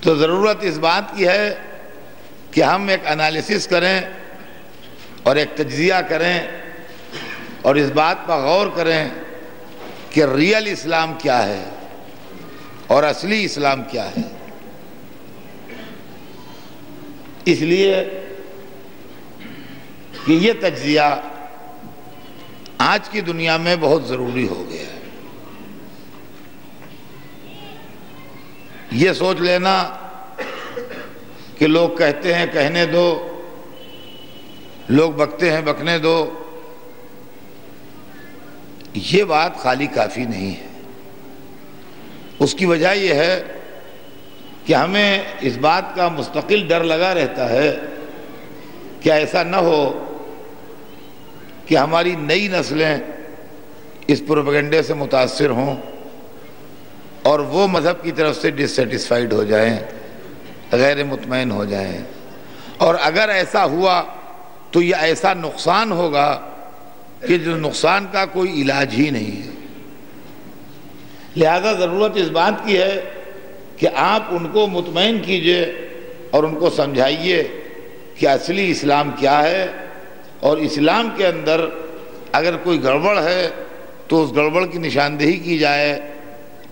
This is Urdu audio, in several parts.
تو ضرورت اس بات کی ہے کہ ہم ایک انالیسس کریں اور ایک تجزیہ کریں اور اس بات پر غور کریں کہ ریئل اسلام کیا ہے اور اصلی اسلام کیا ہے۔ اس لیے کہ یہ تجزیہ آج کی دنیا میں بہت ضروری ہو گیا ہے۔ یہ سوچ لینا کہ لوگ کہتے ہیں کہنے دو، لوگ بکتے ہیں بکنے دو، یہ بات خالی کافی نہیں ہے۔ اس کی وجہ یہ ہے کہ ہمیں اس بات کا مستقل ڈر لگا رہتا ہے کہ ایسا نہ ہو کہ ہماری نئی نسلیں اس پروپیگنڈے سے متاثر ہوں اور وہ مذہب کی طرف سے ڈسسیٹسفائیڈ ہو جائیں، غیر مطمئن ہو جائیں، اور اگر ایسا ہوا تو یہ ایسا نقصان ہوگا کہ جو نقصان کا کوئی علاج ہی نہیں ہے۔ لہذا ضرورت اس بات کی ہے کہ آپ ان کو مطمئن کیجئے اور ان کو سمجھائیے کہ اصلی اسلام کیا ہے، اور اسلام کے اندر اگر کوئی گڑبڑ ہے تو اس گڑبڑ کی نشاندہی کی جائے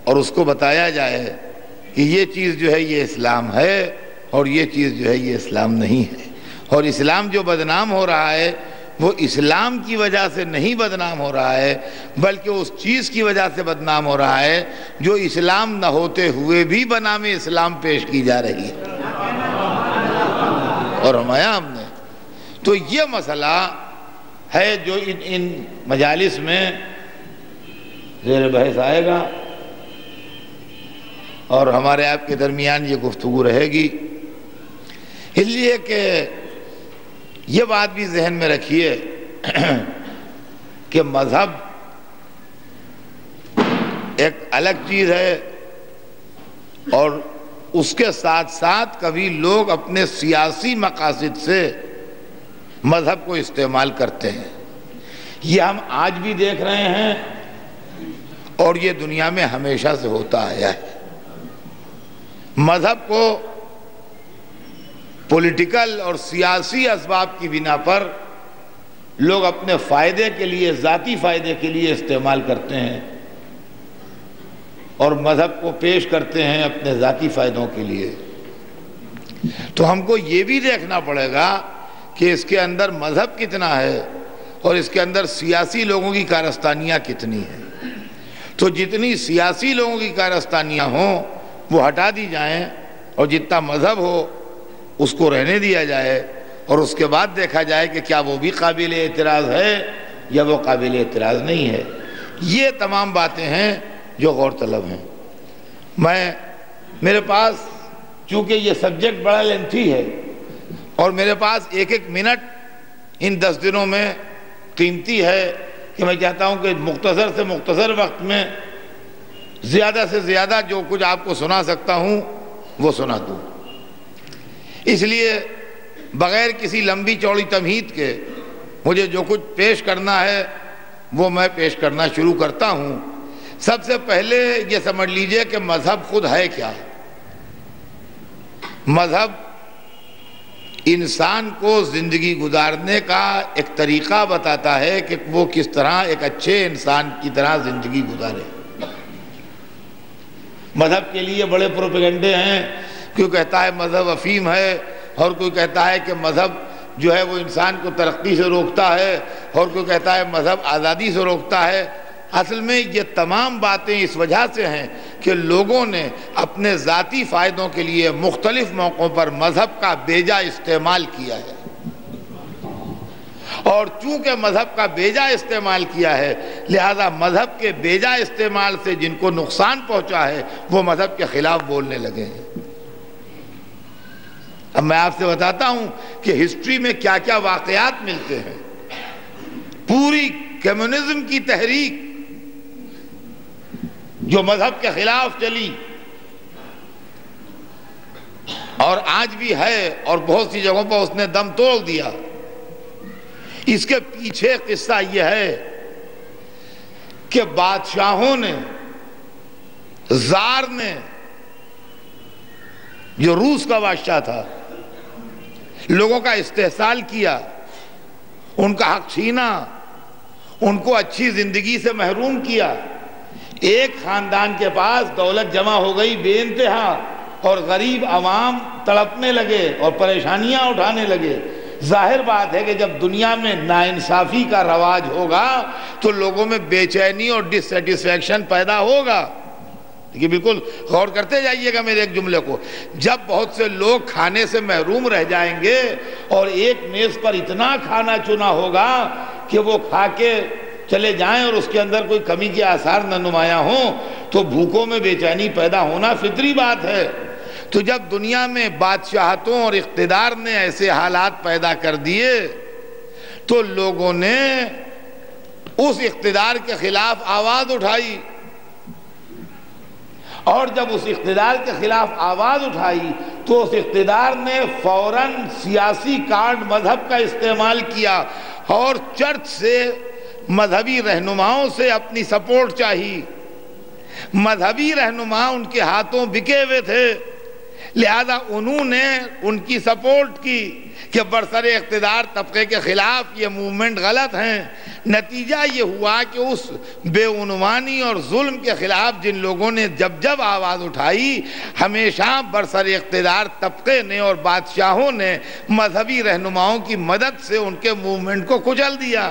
اور اس کو بتایا جائے کہ یہ چیز جو ہے یہ اسلام ہے اور یہ چیز جو ہے یہ اسلام نہیں ہے۔ اور اسلام جو بدنام ہو رہا ہے وہ اسلام کی وجہ سے نہیں بدنام ہو رہا ہے، بلکہ اس چیز کی وجہ سے بدنام ہو رہا ہے جو اسلام نہ ہوتے ہوئے بھی بنام اسلام پیش کی جا رہی ہے۔ اور ہم نے تو یہ مسئلہ ہے جو ان مجالس میں زیر بحث آئے گا اور ہمارے آپ کے درمیان یہ گفتگو رہے گی۔ اس لیے کہ یہ بات بھی ذہن میں رکھیے کہ مذہب ایک الگ چیز ہے، اور اس کے ساتھ ساتھ کبھی لوگ اپنے سیاسی مقاصد سے مذہب کو استعمال کرتے ہیں۔ یہ ہم آج بھی دیکھ رہے ہیں اور یہ دنیا میں ہمیشہ سے ہوتا آیا ہے۔ مذہب کو پولیٹیکل اور سیاسی اسباب کی بنا پر لوگ اپنے فائدے کے لیے، ذاتی فائدے کے لیے استعمال کرتے ہیں، اور مذہب کو پیش کرتے ہیں اپنے ذاتی فائدوں کے لیے۔ تو ہم کو یہ بھی دیکھنا پڑے گا کہ اس کے اندر مذہب کتنا ہے اور اس کے اندر سیاسی لوگوں کی کارستانیاں کتنی ہیں۔ تو جتنی سیاسی لوگوں کی کارستانیاں ہوں وہ ہٹا دی جائیں، اور جتنا مذہب ہو اس کو رہنے دیا جائے، اور اس کے بعد دیکھا جائے کہ کیا وہ بھی قابل اعتراض ہے یا وہ قابل اعتراض نہیں ہے۔ یہ تمام باتیں ہیں جو غور طلب ہیں۔ میرے پاس چونکہ یہ سبجیکٹ بڑا لینتھی ہے اور میرے پاس ایک ایک منٹ ان 10 دنوں میں قیمتی ہے کہ میں چاہتا ہوں کہ مختصر سے مختصر وقت میں زیادہ سے زیادہ جو کچھ آپ کو سنا سکتا ہوں وہ سنا دوں۔ اس لیے بغیر کسی لمبی چوڑی تمہید کے مجھے جو کچھ پیش کرنا ہے وہ میں پیش کرنا شروع کرتا ہوں۔ سب سے پہلے یہ سمجھ لیجئے کہ مذہب خود ہے کیا۔ مذہب انسان کو زندگی گزارنے کا ایک طریقہ بتاتا ہے کہ وہ کس طرح ایک اچھے انسان کی طرح زندگی گزارے۔ مذہب کے لیے بڑے پروپیگنڈے ہیں، کوئی کہتا ہے مذہب افیم ہے، اور کوئی کہتا ہے کہ مذہب جو ہے وہ انسان کو ترقی سے روکتا ہے، اور کوئی کہتا ہے مذہب آزادی سے روکتا ہے۔ اصل میں یہ تمام باتیں اس وجہ سے ہیں کہ لوگوں نے اپنے ذاتی فائدوں کے لیے مختلف موقعوں پر مذہب کا بیجا استعمال کیا ہے، اور چونکہ مذہب کا بیجا استعمال کیا ہے لہذا مذہب کے بیجا استعمال سے جن کو نقصان پہنچا ہے وہ مذہب کے خلاف بولنے لگے ہیں۔ اب میں آپ سے بتاتا ہوں کہ ہسٹری میں کیا کیا واقعات ملتے ہیں۔ پوری کمیونزم کی تحریک جو مذہب کے خلاف چلی اور آج بھی ہے اور بہت سی جگہوں پر اس نے دم توڑ دیا، اس کے پیچھے قصہ یہ ہے کہ بادشاہوں نے، زار نے جو روس کا بادشاہ تھا، لوگوں کا استحصال کیا، ان کا حق چھینا، ان کو اچھی زندگی سے محروم کیا۔ ایک خاندان کے پاس دولت جمع ہو گئی بے انتہا، اور غریب عوام تڑپنے لگے اور پریشانیاں اٹھانے لگے۔ ظاہر بات ہے کہ جب دنیا میں ناانصافی کا رواج ہوگا تو لوگوں میں بے چینی اور ڈس سیٹسفیکشن پیدا ہوگا۔ کہ بالکل غور کرتے جائیے گا میرے ایک جملے کو، جب بہت سے لوگ کھانے سے محروم رہ جائیں گے اور ایک میز پر اتنا کھانا چنا ہوگا کہ وہ کھا کے چلے جائیں اور اس کے اندر کوئی کمی کے آثار نہ نمایاں ہوں، تو بھوکوں میں بے چینی پیدا ہونا فطری بات ہے۔ تو جب دنیا میں بادشاہتوں اور اقتدار نے ایسے حالات پیدا کر دیے تو لوگوں نے اس اقتدار کے خلاف آواز اٹھائی، اور جب اس اقتدار کے خلاف آواز اٹھائی تو اس اقتدار نے فوراً سیاسی کارڈ مذہب کا استعمال کیا اور چرچ سے، مذہبی رہنماؤں سے اپنی سپورٹ چاہی۔ مذہبی رہنما ان کے ہاتھوں بکے ہوئے تھے، لہذا انہوں نے ان کی سپورٹ کی کہ برسر اقتدار طبقے کے خلاف یہ موومنٹ غلط ہیں۔ نتیجہ یہ ہوا کہ اس بے عنوانی اور ظلم کے خلاف جن لوگوں نے جب آواز اٹھائی، ہمیشہ برسر اقتدار طبقے نے اور بادشاہوں نے مذہبی رہنماؤں کی مدد سے ان کے موومنٹ کو کچل دیا۔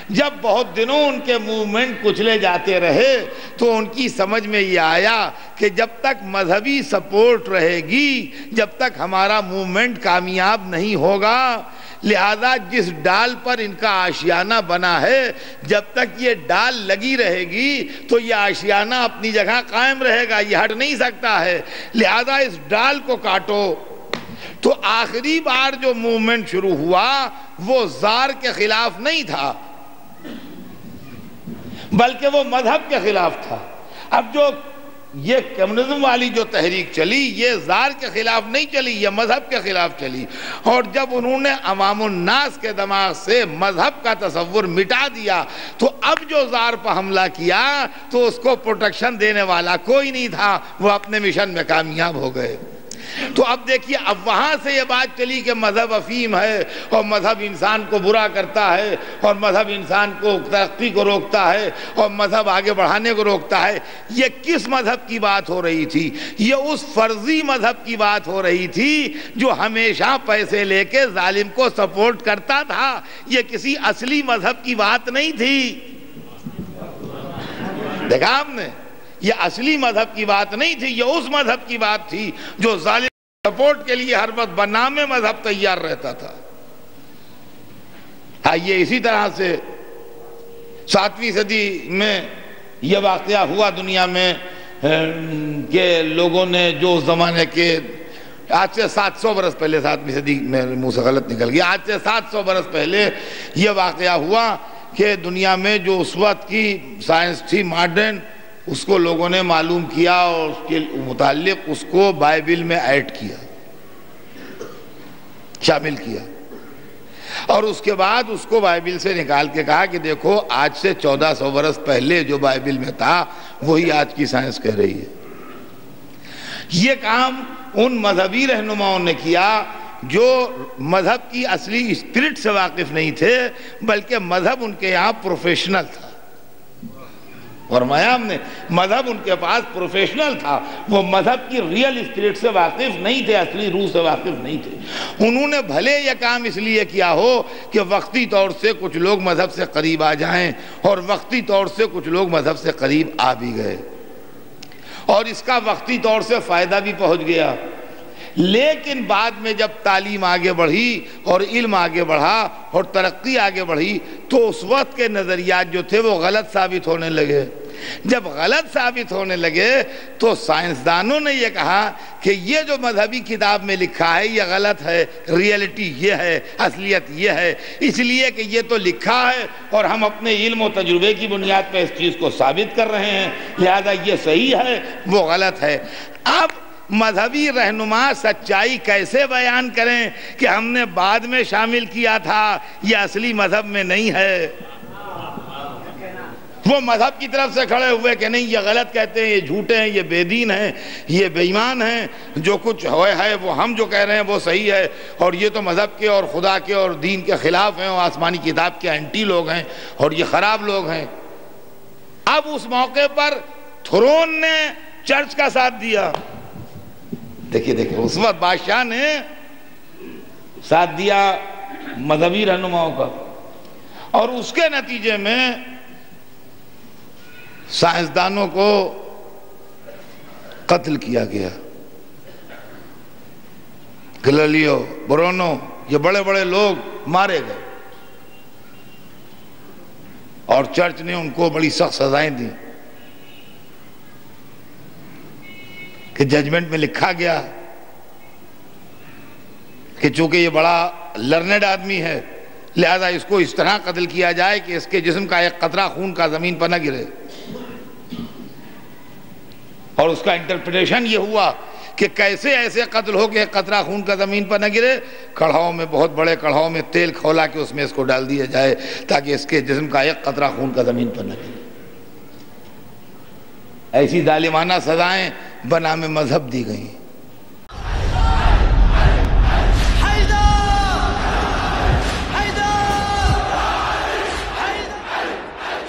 جب بہت دنوں ان کے موومنٹ کچلے جاتے رہے تو ان کی سمجھ میں یہ آیا کہ جب تک مذہبی سپورٹ رہے گی، جب تک ہمارا موومنٹ کامیاب نہیں ہوگا، لہذا جس ڈال پر ان کا آشیانہ بنا ہے جب تک یہ ڈال لگی رہے گی تو یہ آشیانہ اپنی جگہ قائم رہے گا، یہ ہٹ نہیں سکتا ہے، لہذا اس ڈال کو کاٹو۔ تو آخری بار جو موومنٹ شروع ہوا وہ زار کے خلاف نہیں تھا بلکہ وہ مذہب کے خلاف تھا۔ اب جو یہ کمیونزم والی جو تحریک چلی یہ زار کے خلاف نہیں چلی، یہ مذہب کے خلاف چلی، اور جب انہوں نے عوام الناس کے دماغ سے مذہب کا تصور مٹا دیا تو اب جو زار پر حملہ کیا تو اس کو پروٹیکشن دینے والا کوئی نہیں تھا، وہ اپنے مشن میں کامیاب ہو گئے۔ تو اب دیکھیے، اب وہاں سے یہ بات چلی کہ مذہب افیم ہے اور مذہب انسان کو برا کرتا ہے اور مذہب انسان کو ترقی کو روکتا ہے اور مذہب آگے بڑھانے کو روکتا ہے۔ یہ کس مذہب کی بات ہو رہی تھی؟ یہ اس فرضی مذہب کی بات ہو رہی تھی جو ہمیشہ پیسے لے کے ظالم کو سپورٹ کرتا تھا۔ یہ کسی اصلی مذہب کی بات نہیں تھی۔ دیکھا آپ نے، یہ اصلی مذہب کی بات نہیں تھی، یہ اس مذہب کی بات تھی جو ظالم سپورٹ کے لیے ہر وقت بنام مذہب تیار رہتا تھا۔ آئیے اسی طرح سے 7ویں صدی میں یہ واقعہ ہوا دنیا میں کہ لوگوں نے جو اس زمانے کے آج سے 700 برس پہلے، 7ویں صدی میں منہ سے غلط نکل گیا، آج سے 700 برس پہلے یہ واقعہ ہوا کہ دنیا میں جو اس وقت کی سائنس تھی ماڈرن، اس کو لوگوں نے معلوم کیا اور اس کے متعلق اس کو بائبل میں ایڈ کیا، شامل کیا، اور اس کے بعد اس کو بائبل سے نکال کے کہا کہ دیکھو آج سے 1400 برس پہلے جو بائبل میں تھا وہی آج کی سائنس کہہ رہی ہے۔ یہ کام ان مذہبی رہنماؤں نے کیا جو مذہب کی اصلی اسپرٹ سے واقف نہیں تھے، بلکہ مذہب ان کے یہاں پروفیشنل تھا۔ فرمایا ہم نے، مذہب ان کے پاس پروفیشنل تھا، وہ مذہب کی ریئل اسپرٹ سے واقف نہیں تھے، اصلی روح سے واقف نہیں تھے۔ انہوں نے بھلے یہ کام اس لیے کیا ہو کہ وقتی طور سے کچھ لوگ مذہب سے قریب آ جائیں، اور وقتی طور سے کچھ لوگ مذہب سے قریب آ بھی گئے، اور اس کا وقتی طور سے فائدہ بھی پہنچ گیا۔ لیکن بعد میں جب تعلیم آگے بڑھی اور علم آگے بڑھا اور ترقی آگے بڑھی تو اس وقت کے نظریات جو تھے وہ غلط ثابت ہونے لگے۔ جب غلط ثابت ہونے لگے تو سائنسدانوں نے یہ کہا کہ یہ جو مذہبی کتاب میں لکھا ہے یہ غلط ہے، ریئلٹی یہ ہے، اصلیت یہ ہے، اس لیے کہ یہ تو لکھا ہے اور ہم اپنے علم و تجربے کی بنیاد پہ اس چیز کو ثابت کر رہے ہیں، لہذا یہ صحیح ہے وہ غلط ہے۔ اب مذہبی رہنما سچائی کیسے بیان کریں کہ ہم نے بعد میں شامل کیا تھا، یہ اصلی مذہب میں نہیں ہے؟ وہ مذہب کی طرف سے کھڑے ہوئے کہ نہیں یہ غلط کہتے ہیں، یہ جھوٹے ہیں، یہ بے دین ہیں، یہ بے ایمان ہیں، جو کچھ ہے وہ ہم جو کہہ رہے ہیں وہ صحیح ہے، اور یہ تو مذہب کے اور خدا کے اور دین کے خلاف ہیں اور آسمانی کتاب کے اینٹی لوگ ہیں اور یہ خراب لوگ ہیں۔ اب اس موقع پر تھرون نے چرچ کا ساتھ دیا۔ دیکھیے اس وقت بادشاہ نے ساتھ دیا مذہبی رہنماؤں کا، اور اس کے نتیجے میں سائنسدانوں کو قتل کیا گیا۔ گلیلیو، برونو، یہ بڑے بڑے لوگ مارے گئے، اور چرچ نے ان کو بڑی سخت سزائیں دیں کہ ججمنٹ میں لکھا گیا کہ چونکہ یہ بڑا لرنڈ آدمی ہے لہذا اس کو اس طرح قتل کیا جائے کہ اس کے جسم کا ایک قطرہ خون کا زمین پر نہ گرے۔ اور اس کا انٹرپریٹیشن یہ ہوا کہ کیسے ایسے قتل ہو کہ ایک قطرہ خون کا زمین پر نہ گرے، کڑھاؤں میں، بہت بڑے کڑھاؤں میں تیل کھولا کے اس میں اس کو ڈال دیا جائے تاکہ اس کے جسم کا ایک قطرہ خون کا زمین پر نہ گرے۔ ایسی ظالمانہ سزائیں بنام مذہب دی گئیں۔